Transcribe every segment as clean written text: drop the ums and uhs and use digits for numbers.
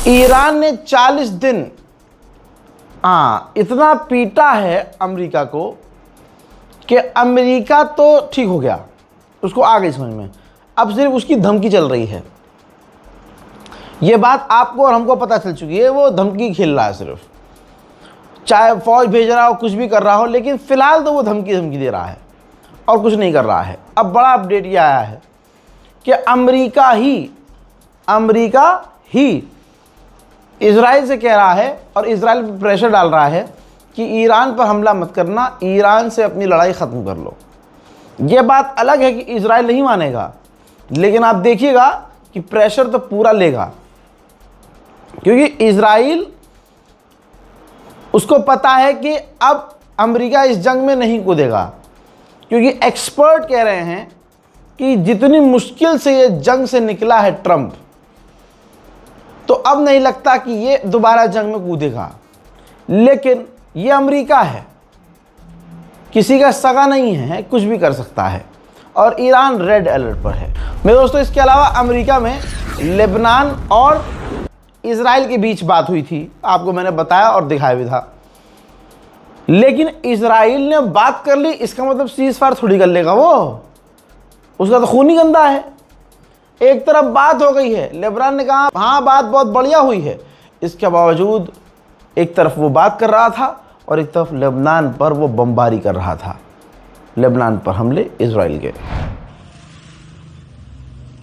Iran ने 40 दिन इतना पीटा है अमेरिका को कि अमेरिका तो ठीक हो गया, उसको आ गई समझ में। अब सिर्फ उसकी धमकी चल रही है। ये बात आपको और हमको पता चल चुकी है, वो धमकी खेल रहा है सिर्फ, चाहे फौज भेज रहा हो, कुछ भी कर रहा हो, लेकिन फिलहाल तो वो धमकी दे रहा है और कुछ नहीं कर रहा है। अब बड़ा अपडेट ये आया है कि अमेरिका ही इजराइल से कह रहा है और इजराइल पर प्रेशर डाल रहा है कि ईरान पर हमला मत करना, ईरान से अपनी लड़ाई ख़त्म कर लो। ये बात अलग है कि इजराइल नहीं मानेगा, लेकिन आप देखिएगा कि प्रेशर तो पूरा लेगा, क्योंकि इजराइल उसको पता है कि अब अमेरिका इस जंग में नहीं कूदेगा, क्योंकि एक्सपर्ट कह रहे हैं कि जितनी मुश्किल से ये जंग से निकला है ट्रंप, तो अब नहीं लगता कि ये दोबारा जंग में कूदेगा। लेकिन ये अमेरिका है, किसी का सगा नहीं है, कुछ भी कर सकता है, और ईरान रेड अलर्ट पर है। मेरे दोस्तों, इसके अलावा अमेरिका में लेबनान और इजराइल के बीच बात हुई थी, आपको मैंने बताया और दिखाया भी था। लेकिन इजराइल ने बात कर ली, इसका मतलब सीज फायर थोड़ी कर लेगा वो, उसका तो खून ही गंदा है। एक तरफ बात हो गई है, लेबनान ने कहा हाँ बात बहुत बढ़िया हुई है, इसके बावजूद एक तरफ वो बात कर रहा था और एक तरफ लेबनान पर वो बमबारी कर रहा था, लेबनान पर हमले इजराइल के।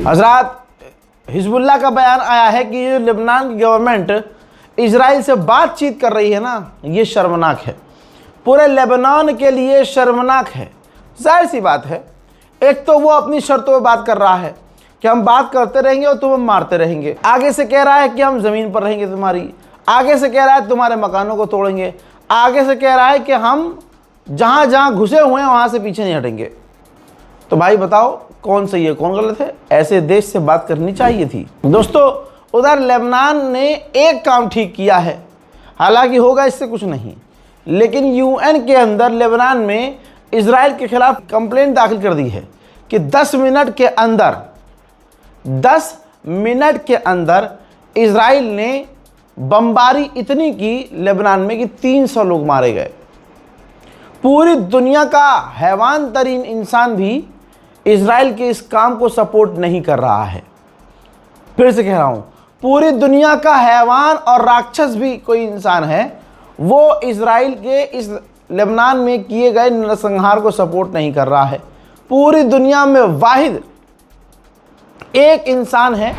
हजरात, हिजबुल्लाह का बयान आया है कि ये लेबनान की गवर्नमेंट इजराइल से बातचीत कर रही है ना, ये शर्मनाक है, पूरे लेबनान के लिए शर्मनाक है। जाहिर सी बात है, एक तो वो अपनी शर्तों पे बात कर रहा है कि हम बात करते रहेंगे और तुम मारते रहेंगे, आगे से कह रहा है कि हम ज़मीन पर रहेंगे तुम्हारी, आगे से कह रहा है तुम्हारे मकानों को तोड़ेंगे, आगे से कह रहा है कि हम जहाँ जहाँ घुसे हुए हैं वहाँ से पीछे नहीं हटेंगे। तो भाई बताओ कौन सही है कौन गलत है? ऐसे देश से बात करनी चाहिए थी। दोस्तों, उधर लेबनान ने एक काम ठीक किया है, हालांकि होगा इससे कुछ नहीं, लेकिन यूएन के अंदर लेबनान में इजराइल के खिलाफ कंप्लेंट दाखिल कर दी है कि 10 मिनट के अंदर इजराइल ने बमबारी इतनी की लेबनान में कि 300 लोग मारे गए। पूरी दुनिया का हैवान तरीन इंसान भी इजराइल के इस काम को सपोर्ट नहीं कर रहा है। फिर से कह रहा हूं, पूरी दुनिया का हैवान और राक्षस भी कोई इंसान है, वो इजराइल के इस लेबनान में किए गए नरसंहार को सपोर्ट नहीं कर रहा है। पूरी दुनिया में वाहिद एक इंसान है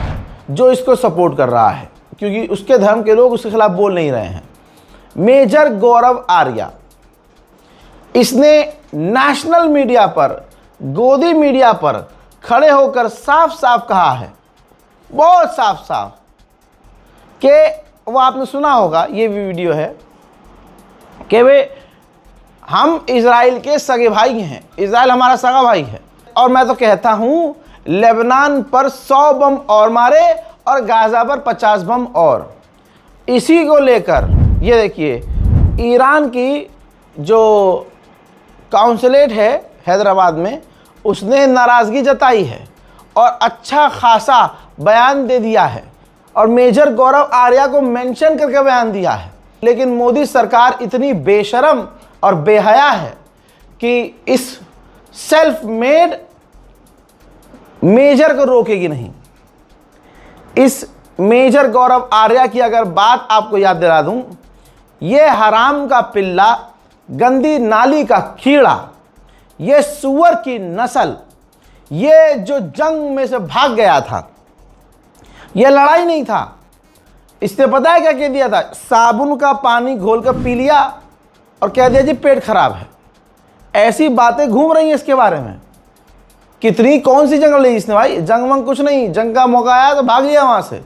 जो इसको सपोर्ट कर रहा है, क्योंकि उसके धर्म के लोग उसके खिलाफ बोल नहीं रहे हैं। मेजर गौरव आर्या, इसने नेशनल मीडिया पर, गोदी मीडिया पर खड़े होकर साफ साफ कहा है, बहुत साफ साफ, कि वो आपने सुना होगा, ये भी वीडियो है, कि वे हम इजराइल के सगे भाई हैं, इजराइल हमारा सगा भाई है, और मैं तो कहता हूं लेबनान पर 100 बम और मारे और गाजा पर 50 बम और। इसी को लेकर ये देखिए, ईरान की जो काउंसलेट है हैदराबाद में, उसने नाराज़गी जताई है और अच्छा खासा बयान दे दिया है, और मेजर गौरव आर्या को मेंशन करके बयान दिया है। लेकिन मोदी सरकार इतनी बेशरम और बेहया है कि इस सेल्फ मेड मेजर को रोकेगी नहीं। इस मेजर गौरव आर्या की अगर बात आपको याद दिला दूं, ये हराम का पिल्ला, गंदी नाली का कीड़ा, ये सुअर की नस्ल, ये जो जंग में से भाग गया था, ये लड़ाई नहीं था, इसने पता है क्या कह दिया था? साबुन का पानी घोल कर पी लिया और कह दिया जी पेट खराब है। ऐसी बातें घूम रही हैं इसके बारे में। कितनी कौन सी जंग लड़ी इसने भाई? जंग वंग कुछ नहीं, जंग का मौका आया तो भाग लिया वहां से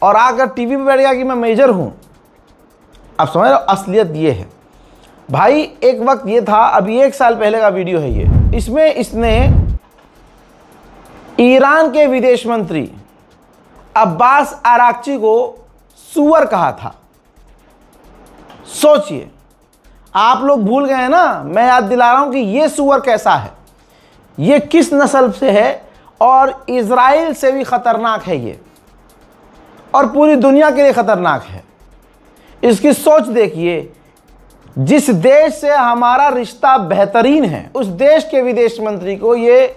और आकर टीवी पे बैठ गया कि मैं मेजर हूं। आप समझ रहे हो, असलियत ये है भाई। एक वक्त ये था, अभी 1 साल पहले का वीडियो है ये, इसमें इसने ईरान के विदेश मंत्री अब्बास आराक्ची को सुअर कहा था। सोचिए, आप लोग भूल गए हैं ना, मैं याद दिला रहा हूं कि ये सूअर कैसा है, ये किस नस्ल से है, और इजराइल से भी खतरनाक है ये, और पूरी दुनिया के लिए खतरनाक है। इसकी सोच देखिए, जिस देश से हमारा रिश्ता बेहतरीन है उस देश के विदेश मंत्री को ये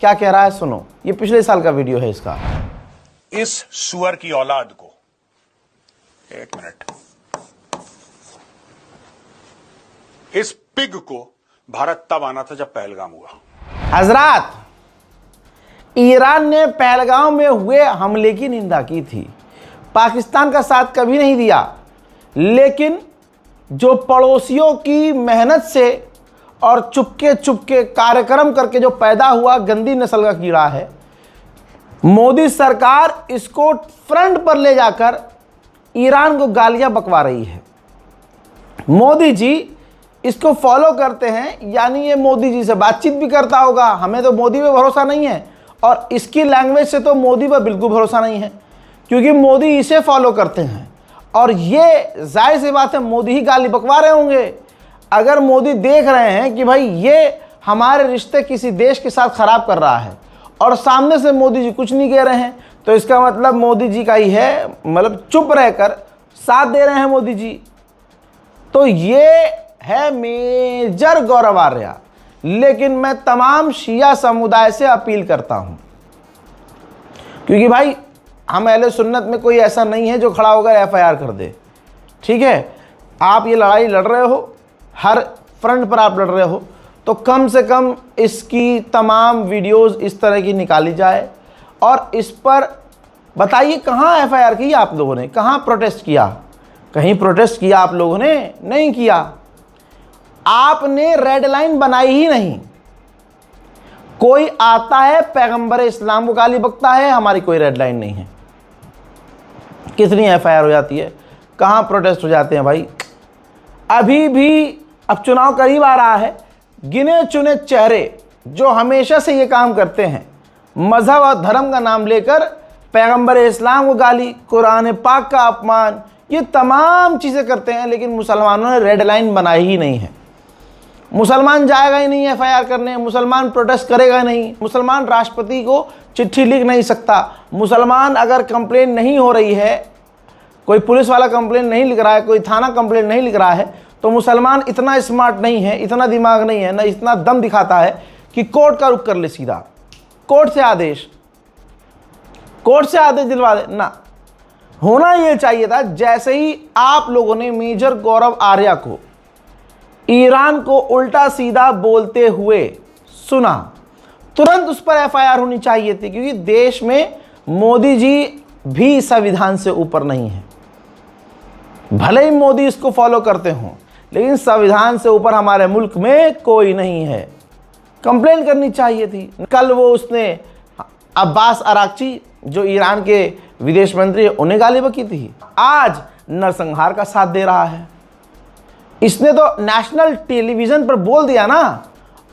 क्या कह रहा है, सुनो। ये पिछले साल का वीडियो है इसका। इस सुअर की औलाद को, एक मिनट, इस पिग को भारत तब आना था जब पहलगाम हुआ। हजरात, ईरान ने पहलगाम में हुए हमले की निंदा की थी, पाकिस्तान का साथ कभी नहीं दिया, लेकिन जो पड़ोसियों की मेहनत से और चुपके चुपके कार्यक्रम करके जो पैदा हुआ गंदी नस्ल का कीड़ा है, मोदी सरकार इसको फ्रंट पर ले जाकर ईरान को गालियां बकवा रही है। मोदी जी इसको फॉलो करते हैं, यानी ये मोदी जी से बातचीत भी करता होगा। हमें तो मोदी पे भरोसा नहीं है, और इसकी लैंग्वेज से तो मोदी पर बिल्कुल भरोसा नहीं है, क्योंकि मोदी इसे फॉलो करते हैं। और ये जाहिर सी बात है, मोदी ही गाली बकवा रहे होंगे। अगर मोदी देख रहे हैं कि भाई ये हमारे रिश्ते किसी देश के साथ खराब कर रहा है, और सामने से मोदी जी कुछ नहीं कह रहे हैं, तो इसका मतलब मोदी जी का ही है, मतलब चुप रहकर साथ दे रहे हैं मोदी जी। तो ये है मेजर गौरव आर्या। लेकिन मैं तमाम शिया समुदाय से अपील करता हूं, क्योंकि भाई हम अहले सुन्नत में कोई ऐसा नहीं है जो खड़ा होकर एफआईआर कर दे। ठीक है, आप ये लड़ाई लड़ रहे हो, हर फ्रंट पर आप लड़ रहे हो, तो कम से कम इसकी तमाम वीडियोस इस तरह की निकाली जाए, और इस पर बताइए कहाँ एफआईआर की आप लोगों ने, कहाँ प्रोटेस्ट किया? कहीं प्रोटेस्ट किया आप लोगों ने? नहीं किया। आपने रेड लाइन बनाई ही नहीं। कोई आता है पैगंबर इस्लाम को गाली बकता है, हमारी कोई रेड लाइन नहीं है। कितनी एफआईआर हो जाती है, कहाँ प्रोटेस्ट हो जाते हैं भाई। अभी भी अब चुनाव करीब आ रहा है, गिने चुने चेहरे जो हमेशा से ये काम करते हैं, मजहब और धर्म का नाम लेकर पैगंबर इस्लाम को गाली, कुरान पाक का अपमान, ये तमाम चीज़ें करते हैं, लेकिन मुसलमानों ने रेड लाइन बनाई ही नहीं है। मुसलमान जाएगा ही नहीं एफआईआर करने, मुसलमान प्रोटेस्ट करेगा नहीं, मुसलमान राष्ट्रपति को चिट्ठी लिख नहीं सकता, मुसलमान अगर कंप्लेन नहीं हो रही है, कोई पुलिस वाला कंप्लेन नहीं लिख रहा है, कोई थाना कंप्लेन नहीं लिख रहा है, तो मुसलमान इतना स्मार्ट नहीं है, इतना दिमाग नहीं है, ना इतना दम दिखाता है कि कोर्ट का रुख कर ले, सीधा कोर्ट से आदेश दिलवा दे ना। होना ये चाहिए था, जैसे ही आप लोगों ने मेजर गौरव आर्या को ईरान को उल्टा सीधा बोलते हुए सुना, तुरंत उस पर एफआईआर होनी चाहिए थी, क्योंकि देश में मोदी जी भी संविधान से ऊपर नहीं है। भले ही मोदी इसको फॉलो करते हों, लेकिन संविधान से ऊपर हमारे मुल्क में कोई नहीं है। कंप्लेन करनी चाहिए थी। कल वो उसने अब्बास अराक्ची जो ईरान के विदेश मंत्री, उन्हें गाली बकी थी, आज नरसंहार का साथ दे रहा है। इसने तो नेशनल टेलीविजन पर बोल दिया ना।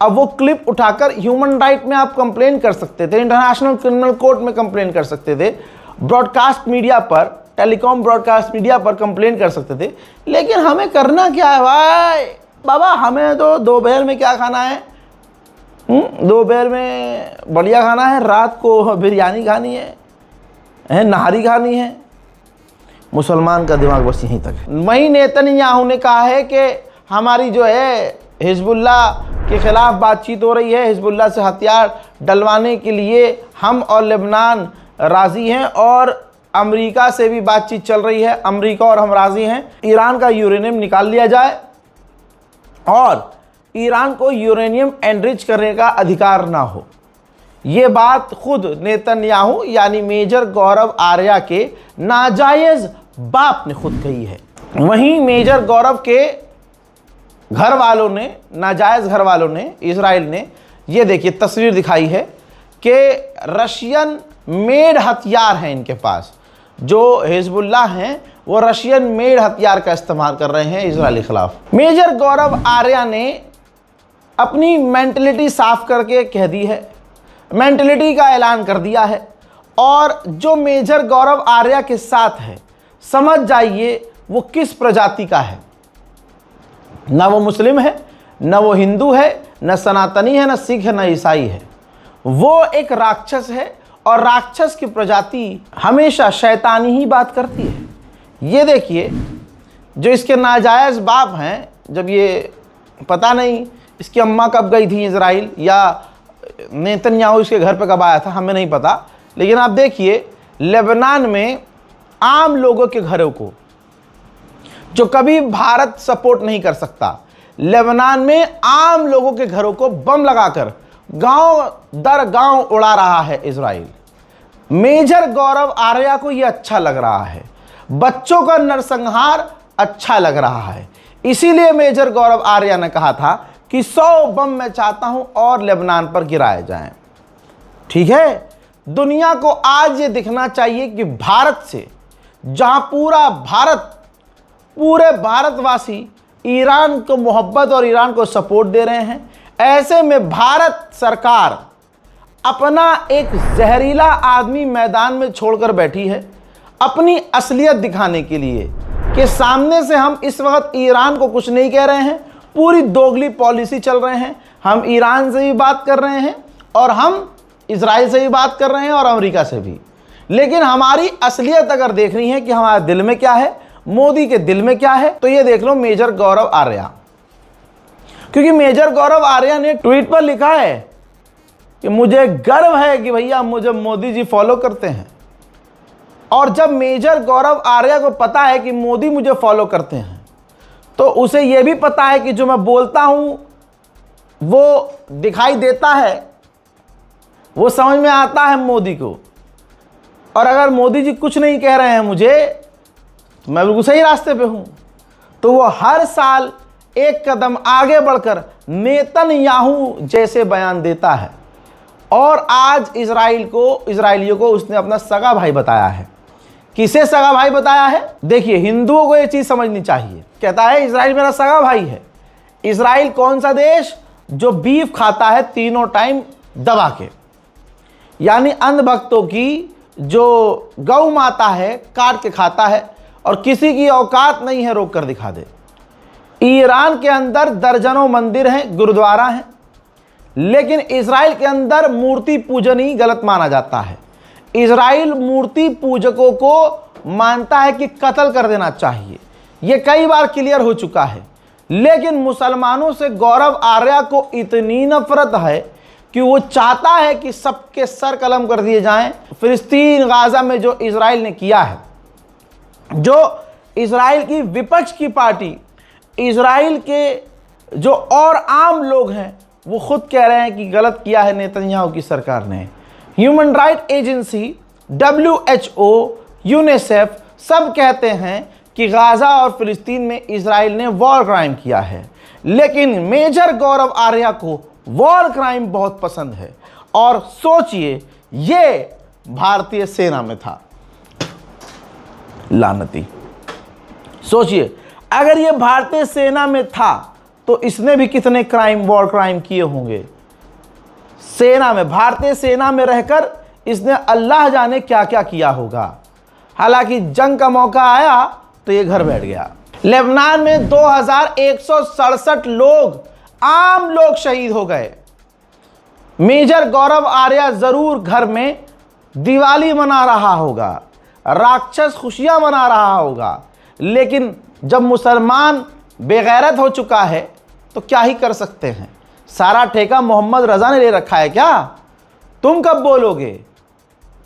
अब वो क्लिप उठाकर ह्यूमन राइट में आप कंप्लेन कर सकते थे, इंटरनेशनल क्रिमिनल कोर्ट में कंप्लेन कर सकते थे, ब्रॉडकास्ट मीडिया पर, टेलीकॉम ब्रॉडकास्ट मीडिया पर कंप्लेन कर सकते थे, लेकिन हमें करना क्या है भाई? बाबा हमें तो दोपहर में क्या खाना है, दोपहर में बढ़िया खाना है, रात को बिरयानी खानी है, नहारी खानी है। मुसलमान का दिमाग बस यहीं तक है। वहीं नेतन्याहू ने कहा है कि हमारी जो है हिजबुल्लाह के खिलाफ बातचीत हो रही है, हिजबुल्लाह से हथियार डलवाने के लिए हम और लेबनान राज़ी हैं, और अमेरिका से भी बातचीत चल रही है, अमेरिका और हम राज़ी हैं ईरान का यूरेनियम निकाल लिया जाए, और ईरान को यूरेनियम एनरिच करने का अधिकार ना हो। ये बात खुद नेतन्याहू यानी मेजर गौरव आर्या के नाजायज बाप ने खुद कही है। वहीं मेजर गौरव के घर वालों ने, नाजायज घर वालों ने, इजराइल ने, ये देखिए तस्वीर दिखाई है कि रशियन मेड हथियार हैं इनके पास। जो हिजबुल्लाह हैं वो रशियन मेड हथियार का इस्तेमाल कर रहे हैं इजराइल के खिलाफ। मेजर गौरव आर्या ने अपनी मेंटलिटी साफ करके कह दी है, मेंटलिटी का ऐलान कर दिया है, और जो मेजर गौरव आर्या के साथ है समझ जाइए वो किस प्रजाति का है। ना वो मुस्लिम है, ना वो हिंदू है, न सनातनी है, न सिख है, न ईसाई है। वो एक राक्षस है और राक्षस की प्रजाति हमेशा शैतानी ही बात करती है। ये देखिए, जो इसके नाजायज़ बाप हैं, जब ये पता नहीं इसकी अम्मा कब गई थी इजराइल या नेतन्याहू इसके घर पे कब आया था, हमें नहीं पता, लेकिन आप देखिए लेबनान में आम लोगों के घरों को, जो कभी भारत सपोर्ट नहीं कर सकता, लेबनान में आम लोगों के घरों को बम लगाकर गांव दर गांव उड़ा रहा है इजराइल। मेजर गौरव आर्या को यह अच्छा लग रहा है, बच्चों का नरसंहार अच्छा लग रहा है। इसीलिए मेजर गौरव आर्या ने कहा था कि 100 बम मैं चाहता हूं और लेबनान पर गिराए जाएं। ठीक है, दुनिया को आज ये दिखना चाहिए कि भारत से, जहां पूरे भारतवासी ईरान को मोहब्बत और ईरान को सपोर्ट दे रहे हैं, ऐसे में भारत सरकार अपना एक जहरीला आदमी मैदान में छोड़कर बैठी है अपनी असलियत दिखाने के लिए कि सामने से हम इस वक्त ईरान को कुछ नहीं कह रहे हैं, पूरी दोगली पॉलिसी चल रहे हैं। हम ईरान से भी बात कर रहे हैं और हम इजराइल से भी बात कर रहे हैं और अमेरिका से भी, लेकिन हमारी असलियत अगर देखनी है कि हमारे दिल में क्या है, मोदी के दिल में क्या है, तो ये देख लो मेजर गौरव आर्या। क्योंकि मेजर गौरव आर्या ने ट्वीट पर लिखा है कि मुझे गर्व है कि भैया मुझे मोदी जी फॉलो करते हैं। और जब मेजर गौरव आर्या को पता है कि मोदी मुझे फॉलो करते हैं, तो उसे यह भी पता है कि जो मैं बोलता हूं वो दिखाई देता है, वो समझ में आता है मोदी को। और अगर मोदी जी कुछ नहीं कह रहे हैं मुझे, तो मैं बिल्कुल सही रास्ते पे हूं। तो वो हर साल एक कदम आगे बढ़कर नेतन्याहू जैसे बयान देता है। और आज इजराइलियों को उसने अपना सगा भाई बताया है। किसे सगा भाई बताया है? देखिए, हिंदुओं को ये चीज समझनी चाहिए। कहता है इजराइल मेरा सगा भाई है। इजराइल कौन सा देश जो बीफ खाता है 3 टाइम दबा के, यानी अंधभक्तों की जो गौ माता है काट के खाता है और किसी की औकात नहीं है रोक कर दिखा दे। ईरान के अंदर दर्जनों मंदिर हैं, गुरुद्वारा हैं, लेकिन इजराइल के अंदर मूर्ति पूजन ही गलत माना जाता है। इजराइल मूर्ति पूजकों को मानता है कि कत्ल कर देना चाहिए। यह कई बार क्लियर हो चुका है। लेकिन मुसलमानों से गौरव आर्या को इतनी नफरत है कि वो चाहता है कि सबके सर कलम कर दिए जाएं। फिलिस्तीन गाजा में जो इजराइल ने किया है, जो इजराइल की विपक्ष की पार्टी, इजराइल के जो और आम लोग हैं, वो खुद कह रहे हैं कि गलत किया है नेतन्याहू की सरकार ने। Human right agency, WHO, UNICEF सब कहते हैं कि गाजा और फिलिस्तीन में इजराइल ने वॉर क्राइम किया है। लेकिन मेजर गौरव आर्या को वॉर क्राइम बहुत पसंद है। और सोचिए, ये भारतीय सेना में था। लानती, सोचिए, अगर ये भारतीय सेना में था तो इसने भी कितने वॉर क्राइम किए होंगे। सेना में, भारतीय सेना में रहकर इसने अल्लाह जाने क्या क्या किया होगा। हालांकि जंग का मौका आया तो ये घर बैठ गया। लेबनान में 2167 लोग, आम लोग शहीद हो गए। मेजर गौरव आर्या जरूर घर में दिवाली मना रहा होगा, राक्षस खुशियां मना रहा होगा, लेकिन जब मुसलमान बेगैरत हो चुका है तो क्या ही कर सकते हैं। सारा ठेका मोहम्मद रजा ने ले रखा है क्या? तुम कब बोलोगे?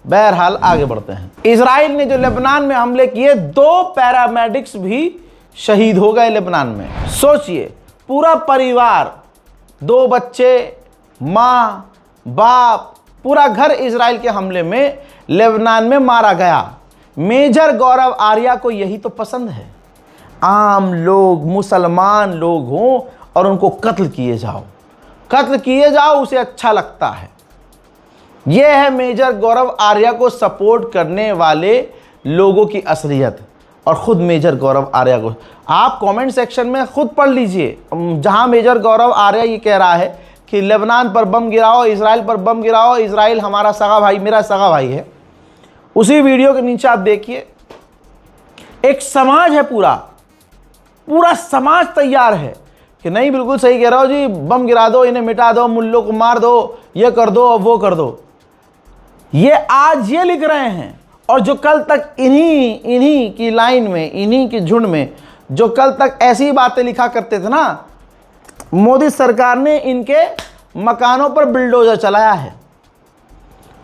बहरहाल आगे बढ़ते हैं। इजराइल ने जो लेबनान में हमले किए, 2 पैरामेडिक्स भी शहीद हो गए लेबनान में। सोचिए, पूरा परिवार, 2 बच्चे, माँ, बाप, पूरा घर इजराइल के हमले में लेबनान में मारा गया। मेजर गौरव आर्या को यही तो पसंद है, आम लोग, मुसलमान लोग हों और उनको कत्ल किए जाओ, उसे अच्छा लगता है। यह है मेजर गौरव आर्या को सपोर्ट करने वाले लोगों की असलियत। और खुद मेजर गौरव आर्या को आप कमेंट सेक्शन में खुद पढ़ लीजिए, जहां मेजर गौरव आर्या ये कह रहा है कि लेबनान पर बम गिराओ, इजराइल पर बम गिराओ, इजराइल हमारा सगा भाई, मेरा सगा भाई है। उसी वीडियो के नीचे आप देखिए, एक समाज है, पूरा समाज तैयार है कि नहीं बिल्कुल सही कह रहा हो जी, बम गिरा दो, इन्हें मिटा दो, मुल्लों को मार दो, ये कर दो और वो कर दो। ये आज ये लिख रहे हैं, और जो कल तक इन्हीं की लाइन में, इन्हीं के झुंड में जो कल तक ऐसी बातें लिखा करते थे ना, मोदी सरकार ने इनके मकानों पर बिल्डोजर चलाया है।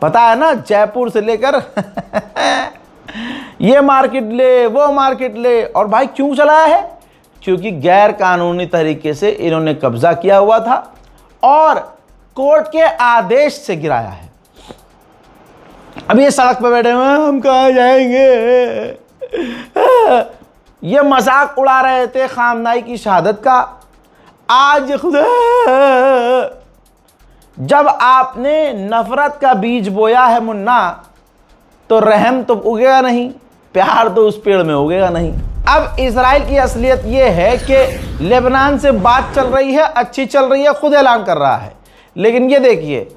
पता है ना, जयपुर से लेकर ये मार्केट ले, वो मार्केट ले। और भाई क्यों चलाया है? क्योंकि गैर कानूनी तरीके से इन्होंने कब्जा किया हुआ था और कोर्ट के आदेश से गिराया है। अब ये सड़क पे बैठे हुए हैं, हम कहाँ जाएंगे, ये मजाक उड़ा रहे थे खामनाई की शहादत का। आज खुदा, जब आपने नफरत का बीज बोया है मुन्ना, तो रहम तो उगेगा नहीं, प्यार तो उस पेड़ में उगेगा नहीं। अब इजराइल की असलियत यह है कि लेबनान से बात चल रही है, अच्छी चल रही है, खुद ऐलान कर रहा है। लेकिन ये देखिए,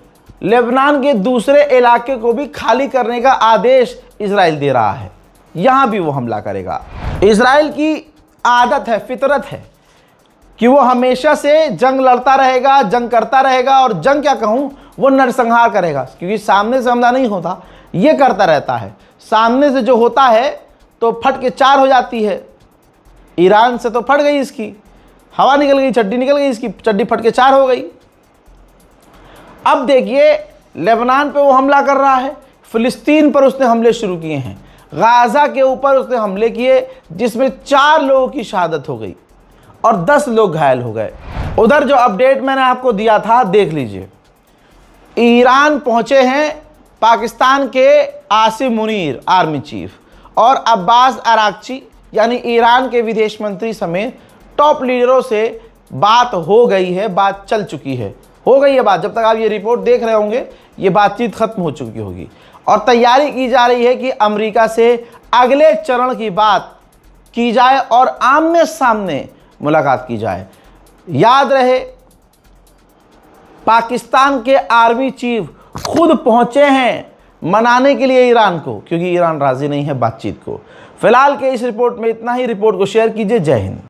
लेबनान के दूसरे इलाके को भी खाली करने का आदेश इजराइल दे रहा है, यहां भी वो हमला करेगा। इजराइल की आदत है, फितरत है कि वो हमेशा से जंग लड़ता रहेगा, जंग करता रहेगा, और जंग क्या कहूं, वो नरसंहार करेगा। क्योंकि सामने से हमला नहीं होता, ये करता रहता है। सामने से जो होता है तो फट के चार हो जाती है। ईरान से तो फट गई, इसकी हवा निकल गई, चड्डी निकल गई, इसकी चड्डी फट के चार हो गई। अब देखिए, लेबनान पे वो हमला कर रहा है, फिलिस्तीन पर उसने हमले शुरू किए हैं, गाजा के ऊपर उसने हमले किए, जिसमें 4 लोगों की शहादत हो गई और 10 लोग घायल हो गए। उधर जो अपडेट मैंने आपको दिया था, देख लीजिए। ईरान पहुंचे हैं पाकिस्तान के आसिम मुनीर आर्मी चीफ और अब्बास अराक्ची, यानी ईरान के विदेश मंत्री समेत टॉप लीडरों से बात हो गई है, बात चल चुकी है, हो गई है बात। जब तक आप ये रिपोर्ट देख रहे होंगे, ये बातचीत खत्म हो चुकी होगी और तैयारी की जा रही है कि अमेरिका से अगले चरण की बात की जाए और आमने सामने मुलाकात की जाए। याद रहे, पाकिस्तान के आर्मी चीफ खुद पहुंचे हैं मनाने के लिए ईरान को, क्योंकि ईरान राजी नहीं है बातचीत को। फिलहाल के इस रिपोर्ट में इतना ही। रिपोर्ट को शेयर कीजिए। जय हिंद।